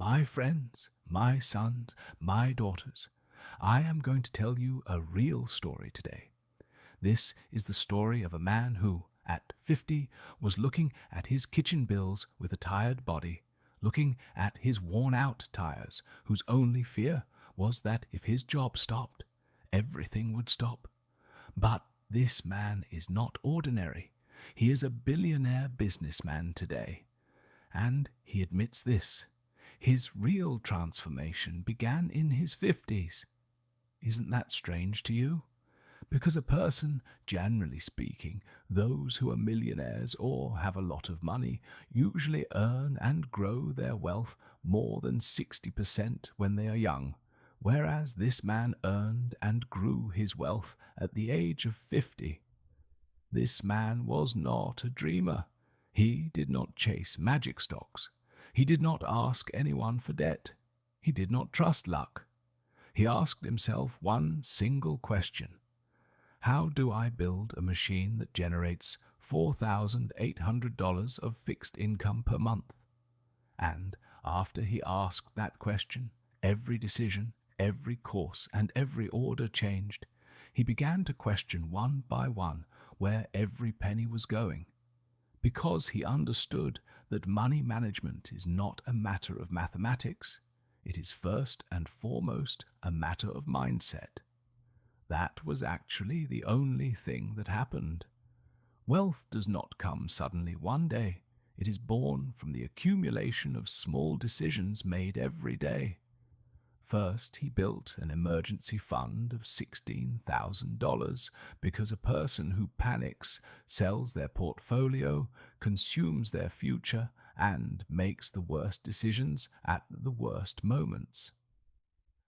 My friends, my sons, my daughters, I am going to tell you a real story today. This is the story of a man who, at 50, was looking at his kitchen bills with a tired body, looking at his worn-out tires, whose only fear was that if his job stopped, everything would stop. But this man is not ordinary. He is a billionaire businessman today. And he admits this. His real transformation began in his 50s. Isn't that strange to you? Because a person, generally speaking, those who are millionaires or have a lot of money, usually earn and grow their wealth more than 60% when they are young, whereas this man earned and grew his wealth at the age of 50. This man was not a dreamer. He did not chase magic stocks. He did not ask anyone for debt. He did not trust luck. He asked himself one single question. How do I build a machine that generates $4,800 of fixed income per month? And after he asked that question, every decision, every course, and every order changed. He began to question one by one where every penny was going, because he understood that money management is not a matter of mathematics. It is first and foremost a matter of mindset. That was actually the only thing that happened. Wealth does not come suddenly one day. It is born from the accumulation of small decisions made every day. First, he built an emergency fund of $16,000 because a person who panics sells their portfolio, consumes their future, and makes the worst decisions at the worst moments.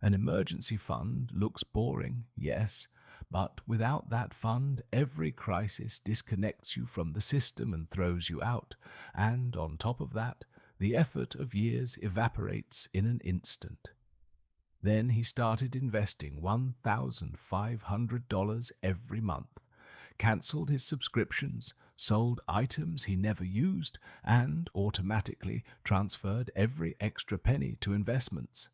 An emergency fund looks boring, yes, but without that fund, every crisis disconnects you from the system and throws you out, and on top of that, the effort of years evaporates in an instant. Then he started investing $1,500 every month, cancelled his subscriptions, sold items he never used, and automatically transferred every extra penny to investments.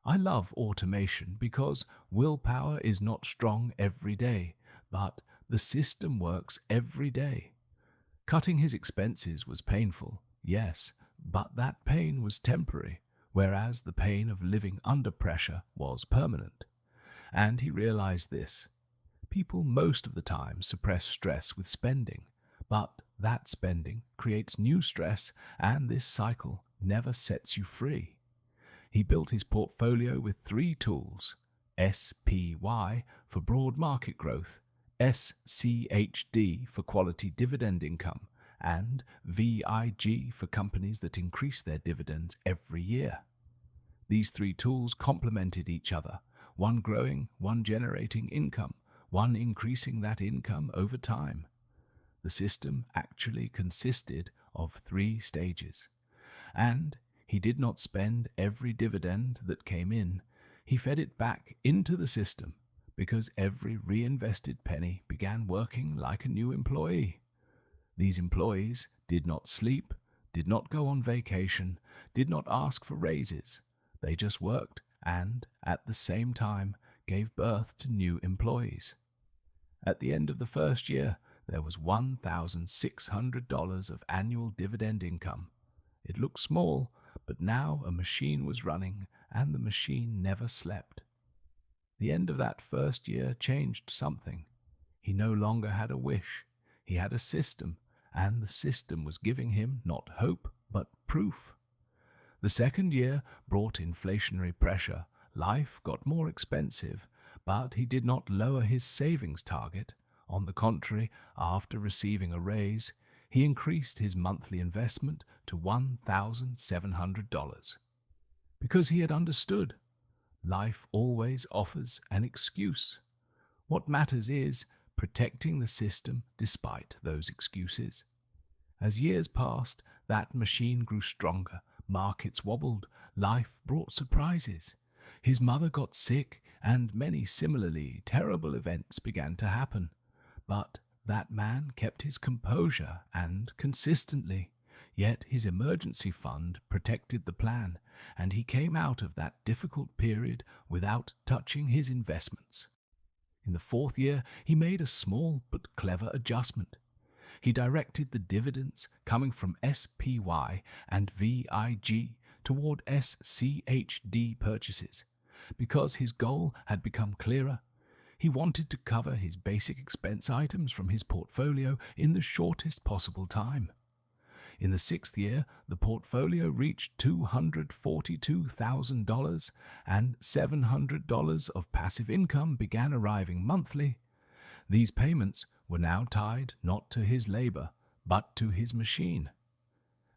I love automation because willpower is not strong every day, but the system works every day. Cutting his expenses was painful, yes, but that pain was temporary, whereas the pain of living under pressure was permanent. And he realized this. People most of the time suppress stress with spending, but that spending creates new stress, and this cycle never sets you free. He built his portfolio with 3 tools: SPY for broad market growth, SCHD for quality dividend income, and VIG for companies that increase their dividends every year. These 3 tools complemented each other, one growing, one generating income, one increasing that income over time. The system actually consisted of 3 stages. And he did not spend every dividend that came in. He fed it back into the system because every reinvested penny began working like a new employee. These employees did not sleep, did not go on vacation, did not ask for raises. They just worked and, at the same time, gave birth to new employees. At the end of the first year, there was $1,600 of annual dividend income. It looked small, but now a machine was running, and the machine never slept. The end of that first year changed something. He no longer had a wish. He had a system, and the system was giving him not hope, but proof. The second year brought inflationary pressure. Life got more expensive, but he did not lower his savings target. On the contrary, after receiving a raise, he increased his monthly investment to $1,700. Because he had understood, life always offers an excuse. What matters is protecting the system despite those excuses. As years passed, that machine grew stronger. Markets wobbled. Life brought surprises. His mother got sick, and many similarly terrible events began to happen. But that man kept his composure, and consistently, Yet his emergency fund protected the plan, and he came out of that difficult period without touching his investments. In the fourth year, he made a small but clever adjustment. He directed the dividends coming from SPY and VIG toward SCHD purchases. Because his goal had become clearer, he wanted to cover his basic expense items from his portfolio in the shortest possible time. In the sixth year, the portfolio reached $242,000, and $700 of passive income began arriving monthly. These payments were now tied not to his labor, but to his machine.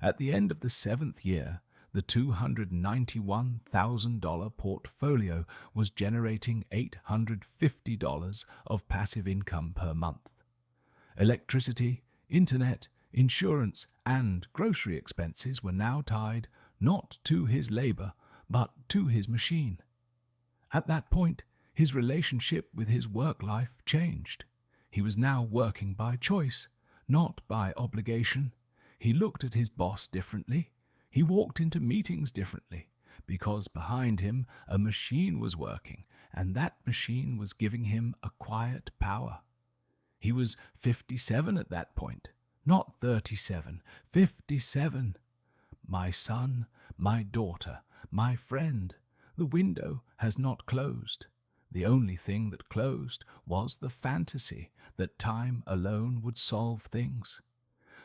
At the end of the seventh year, the $291,000 portfolio was generating $850 of passive income per month. Electricity, internet, insurance, and grocery expenses were now tied not to his labor, but to his machine. At that point, his relationship with his work life changed. He was now working by choice, not by obligation. He looked at his boss differently. He walked into meetings differently, because behind him a machine was working, and that machine was giving him a quiet power. He was 57 at that point. Not 37, 57. My son, my daughter, my friend, the window has not closed. The only thing that closed was the fantasy that time alone would solve things.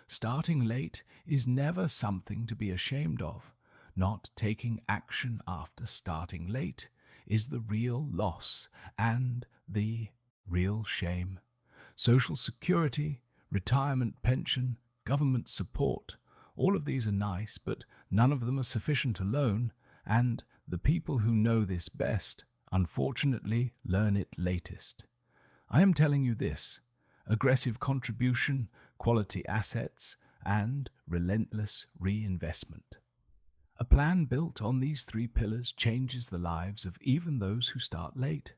Starting late is never something to be ashamed of. Not taking action after starting late is the real loss and the real shame. Social Security, retirement pension, government support, all of these are nice, but none of them are sufficient alone, and the people who know this best, unfortunately, learn it latest. I am telling you this: aggressive contribution, quality assets, and relentless reinvestment. A plan built on these three pillars changes the lives of even those who start late.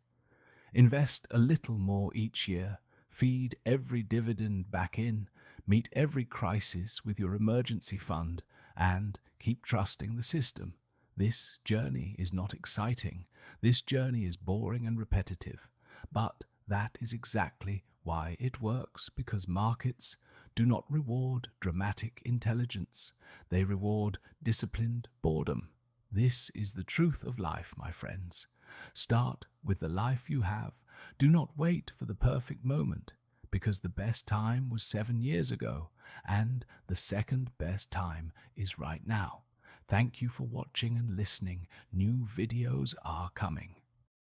Invest a little more each year, feed every dividend back in, meet every crisis with your emergency fund, and keep trusting the system. This journey is not exciting. This journey is boring and repetitive. But that is exactly why it works, because markets do not reward dramatic intelligence. They reward disciplined boredom. This is the truth of life, my friends. Start with the life you have. Do not wait for the perfect moment, because the best time was 7 years ago, and the second best time is right now. Thank you for watching and listening. New videos are coming.